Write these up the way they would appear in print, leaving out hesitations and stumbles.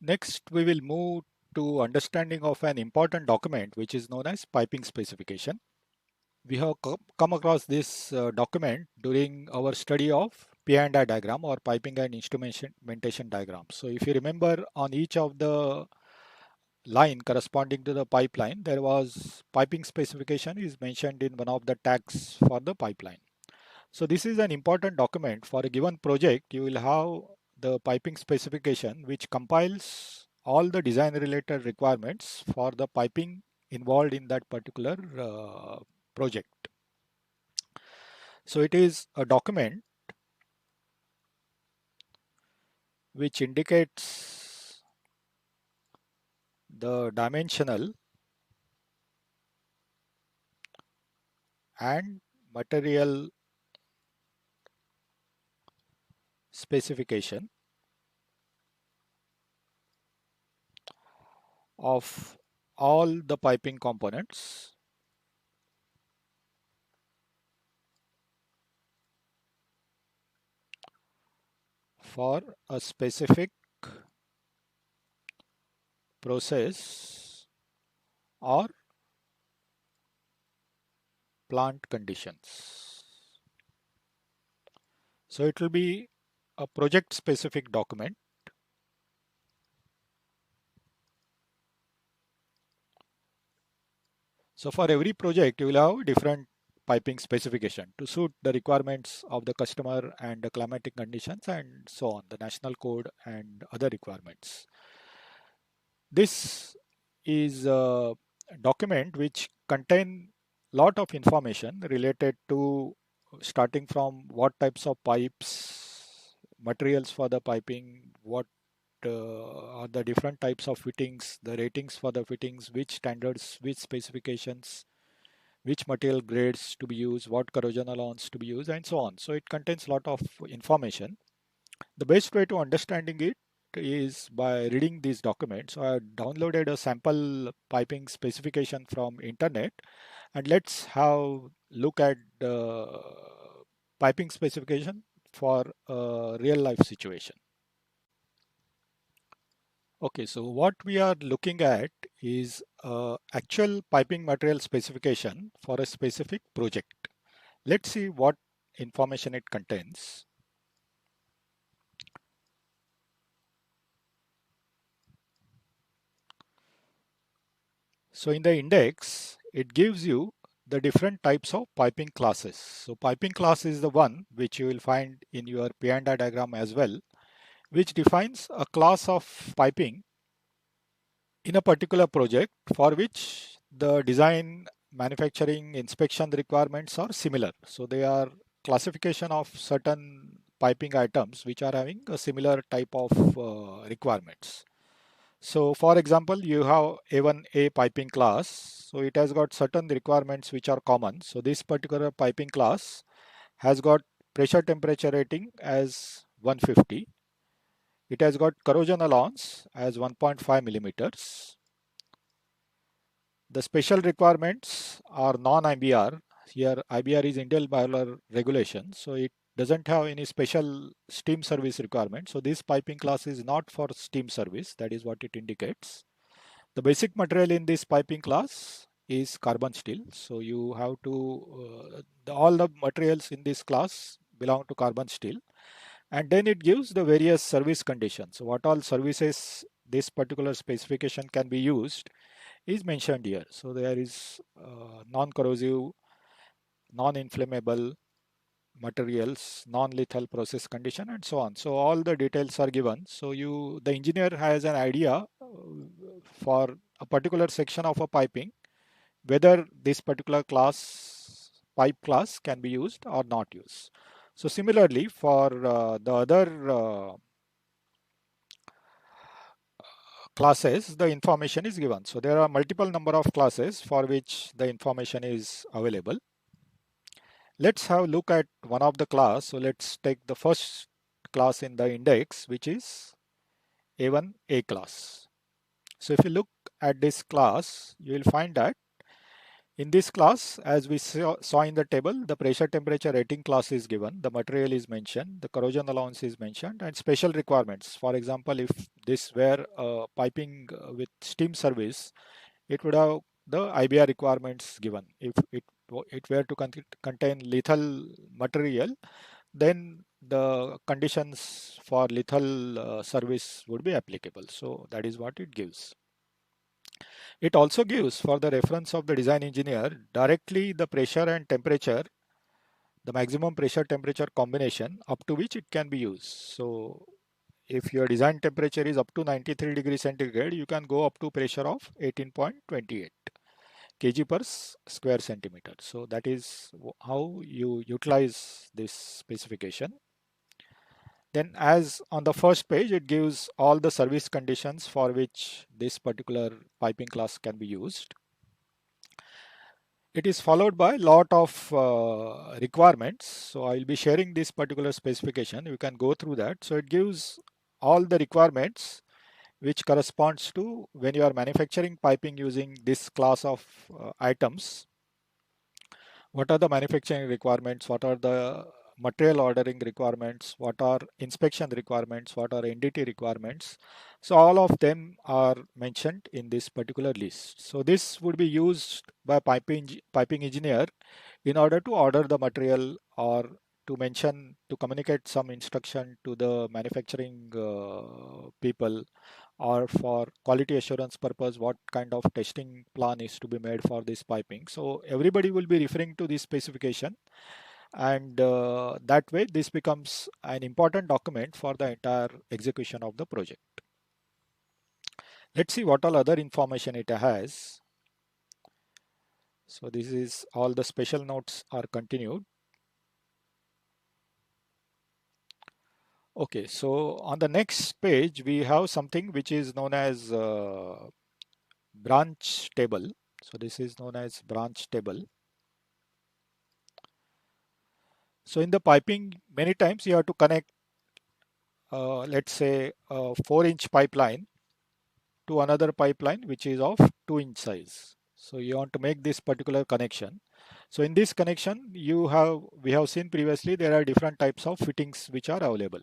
Next, we will move to understanding of an important document which is known as piping specification. We have come across this document during our study of P&I diagram or piping and instrumentation diagram. So if you remember, on each of the line corresponding to the pipeline, there was piping specification is mentioned in one of the tags for the pipeline. So this is an important document for a given project. You will have the piping specification which compiles all the design related requirements for the piping involved in that particular project. So it is a document which indicates the dimensional and material specification of all the piping components for a specific process or plant conditions. So it will be a project specific document. So for every project, you will have different piping specification to suit the requirements of the customer and the climatic conditions and so on, the national code and other requirements. This is a document which contain lot of information related to starting from what types of pipes, materials for the piping, what are the different types of fittings, the ratings for the fittings, which standards, which specifications, which material grades to be used, what corrosion allowance to be used, and so on. So it contains a lot of information. The best way to understanding it is by reading these documents. So I downloaded a sample piping specification from internet, and let's have look at the piping specification for a real life situation. Okay, so what we are looking at is actual piping material specification for a specific project. Let's see what information it contains. So in the index, it gives you the different types of piping classes. So piping class is the one which you will find in your P&I diagram as well, which defines a class of piping in a particular project for which the design, manufacturing, inspection requirements are similar. So they are classification of certain piping items which are having a similar type of requirements. So for example, you have A1A piping class. So it has got certain requirements which are common. So this particular piping class has got pressure temperature rating as 150. It has got corrosion allowance as 1.5 millimeters. The special requirements are non-IBR. Here IBR is Indian Boiler Regulation. So it doesn't have any special steam service requirement. So this piping class is not for steam service. That is what it indicates. The basic material in this piping class is carbon steel. So you have to, all the materials in this class belong to carbon steel. And then it gives the various service conditions. So what all services this particular specification can be used is mentioned here. So there is non-corrosive, non-inflammable materials, non-lethal process condition, and so on. So all the details are given. So the engineer has an idea for a particular section of a piping, whether this particular pipe class can be used or not used. So similarly, for the other classes, the information is given. So there are multiple number of classes for which the information is available. Let's have a look at one of the class. So let's take the first class in the index, which is A1A class. So if you look at this class, you will find that In this class, as we saw in the table, the pressure temperature rating class is given, the material is mentioned, the corrosion allowance is mentioned, and special requirements. For example, if this were piping with steam service, it would have the IBR requirements given. If it were to contain lethal material, then the conditions for lethal service would be applicable. So that is what it gives. It also gives, for the reference of the design engineer, directly the pressure and temperature, the maximum pressure temperature combination up to which it can be used. So if your design temperature is up to 93 degrees centigrade, you can go up to pressure of 18.28 kg per square centimeter. So that is how you utilize this specification. Then, as on the first page, it gives all the service conditions for which this particular piping class can be used. It is followed by a lot of requirements. So I will be sharing this particular specification. You can go through that. So it gives all the requirements which corresponds to when you are manufacturing piping using this class of items. What are the manufacturing requirements? What are the material ordering requirements? What are inspection requirements? What are NDT requirements? So all of them are mentioned in this particular list. So this would be used by piping engineer in order to order the material, or to communicate some instruction to the manufacturing people, or for quality assurance purpose, what kind of testing plan is to be made for this piping. So everybody will be referring to this specification, and that way this becomes an important document for the entire execution of the project. Let's see what all other information it has. So this is all the special notes are continued. Okay, so on the next page we have something which is known as branch table. So this is known as branch table. So in the piping, many times you have to connect, let's say, a 4-inch pipeline to another pipeline which is of 2-inch size. So you want to make this particular connection. So in this connection, we have seen previously there are different types of fittings which are available.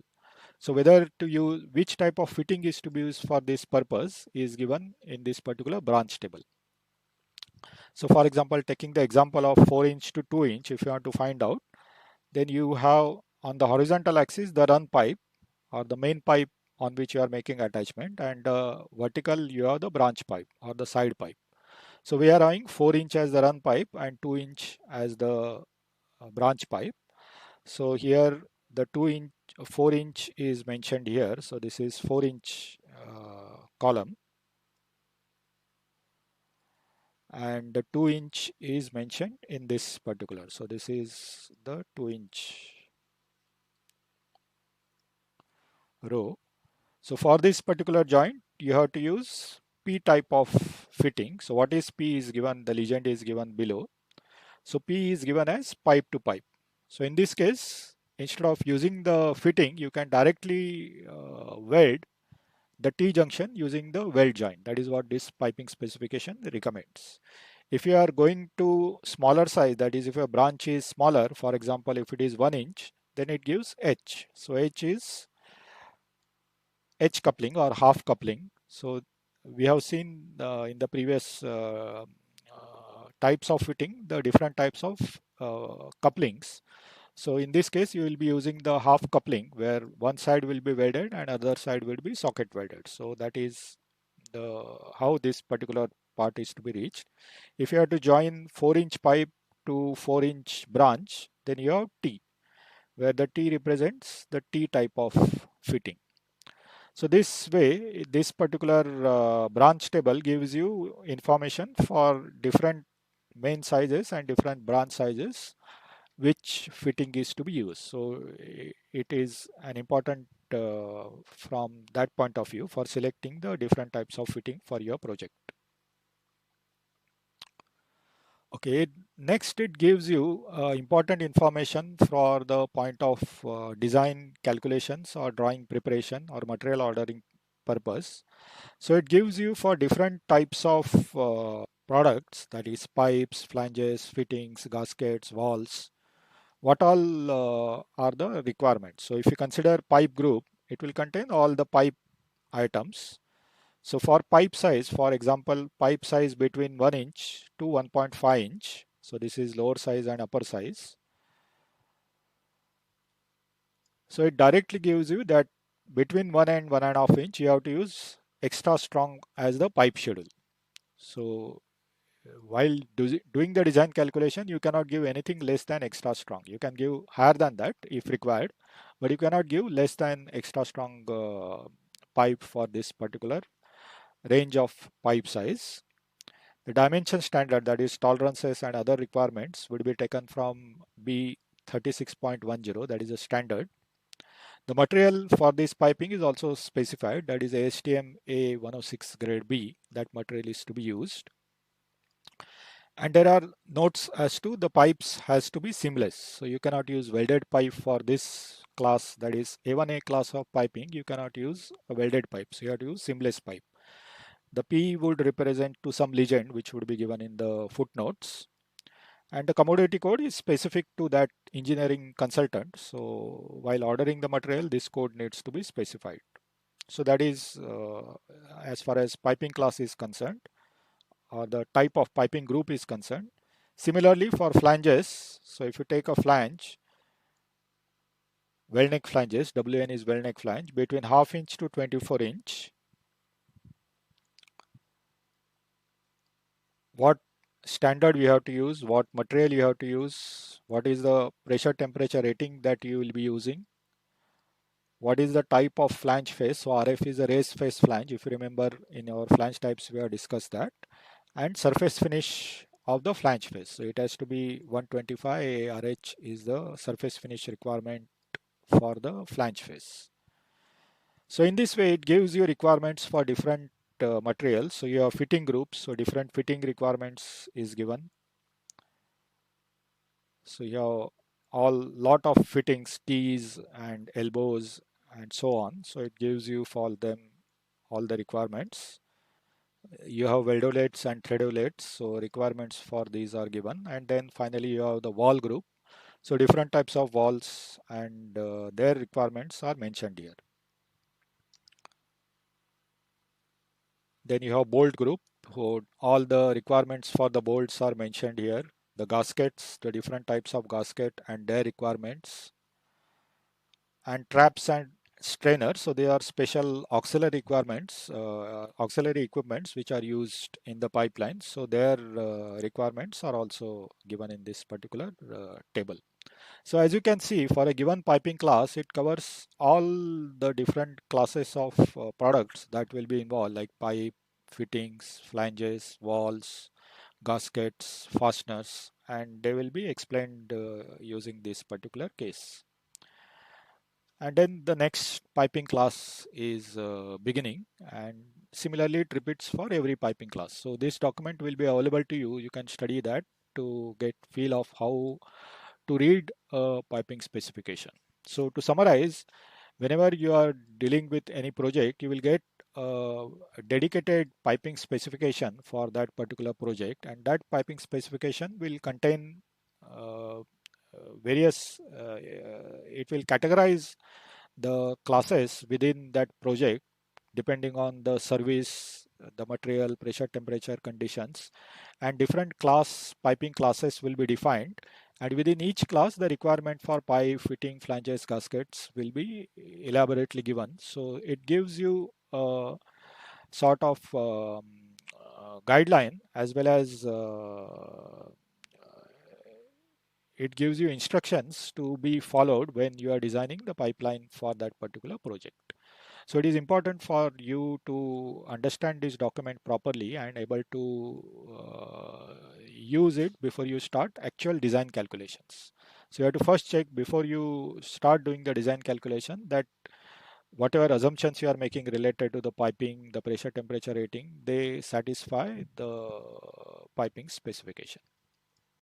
So whether to use which type of fitting is to be used for this purpose is given in this particular branch table. So for example, taking the example of 4-inch to 2-inch, if you want to find out, then you have on the horizontal axis the run pipe or the main pipe on which you are making attachment, and vertical you have the branch pipe or the side pipe. So we are having 4-inch as the run pipe and 2-inch as the branch pipe. So here the 2-inch, 4-inch is mentioned here. So this is 4-inch column, and the 2-inch is mentioned in this particular. So this is the 2-inch row. So for this particular joint, you have to use P type of fitting. So what is P is given, the legend is given below. So P is given as pipe to pipe. So in this case, instead of using the fitting, you can directly weld the T junction using the weld joint. That is what this piping specification recommends. If you are going to smaller size, that is if a branch is smaller, for example, if it is 1 inch, then it gives H. So H is H coupling or half coupling. So we have seen in the previous types of fitting, the different types of couplings. So in this case, you will be using the half coupling where one side will be welded and other side will be socket welded. So that is the how this particular part is to be reached. If you have to join 4-inch pipe to 4-inch branch, then you have T, where the T represents the T type of fitting. So this way, this particular branch table gives you information for different main sizes and different branch sizes, which fitting is to be used. So it is an important from that point of view for selecting the different types of fitting for your project. Okay, next it gives you important information for the point of design calculations or drawing preparation or material ordering purpose. So it gives you for different types of products, that is pipes, flanges, fittings, gaskets, valves, what all are the requirements. So if you consider pipe group, it will contain all the pipe items. So for pipe size, for example, pipe size between 1 inch to 1.5 inch. So this is lower size and upper size. So it directly gives you that between 1 and 1.5 inch, you have to use extra strong as the pipe schedule. So while doing the design calculation, you cannot give anything less than extra strong. You can give higher than that if required, but you cannot give less than extra strong pipe for this particular range of pipe size. The dimension standard, that is tolerances and other requirements, would be taken from B36.10, that is a standard. The material for this piping is also specified, that is ASTM A106 grade B, that material is to be used. And there are notes as to the pipes has to be seamless. So you cannot use welded pipe for this class, that is A1A class of piping. You cannot use a welded pipe. So you have to use seamless pipe. The P would represent to some legend which would be given in the footnotes. And the commodity code is specific to that engineering consultant. So while ordering the material, this code needs to be specified. So that is as far as piping class is concerned, or the type of piping group is concerned. Similarly for flanges, so if you take a flange, well neck flanges, WN is well neck flange, between half inch to 24 inch, what standard you have to use, what material you have to use, what is the pressure temperature rating that you will be using, what is the type of flange face. So RF is a raised face flange. If you remember in our flange types, we have discussed that. And surface finish of the flange face. So it has to be 125 RH is the surface finish requirement for the flange face. So in this way, it gives you requirements for different materials. So you have fitting groups. So different fitting requirements is given. So you have all lot of fittings, T's and elbows and so on. So it gives you for them all the requirements. You have weldolets and threadolets, so requirements for these are given. And then finally you have the wall group. So different types of walls and their requirements are mentioned here. Then you have bolt group, who all the requirements for the bolts are mentioned here. The gaskets, the different types of gasket and their requirements. And traps and strainers, so they are special auxiliary requirements, auxiliary equipments which are used in the pipelines. So their requirements are also given in this particular table. So as you can see, for a given piping class, it covers all the different classes of products that will be involved, like pipe, fittings, flanges, walls, gaskets, fasteners, and they will be explained using this particular case. And then the next piping class is beginning, and similarly it repeats for every piping class. So this document will be available to you. You can study that to get feel of how to read a piping specification. So to summarize, whenever you are dealing with any project, you will get a dedicated piping specification for that particular project, and that piping specification will contain various, it will categorize the classes within that project depending on the service, the material, pressure, temperature, conditions, and different class piping classes will be defined. And within each class, the requirement for pipe, fitting, flanges, gaskets will be elaborately given. So it gives you a sort of guideline, as well as it gives you instructions to be followed when you are designing the pipeline for that particular project. So it is important for you to understand this document properly and able to use it before you start actual design calculations. So you have to first check before you start doing the design calculation that whatever assumptions you are making related to the piping, the pressure temperature rating, they satisfy the piping specification.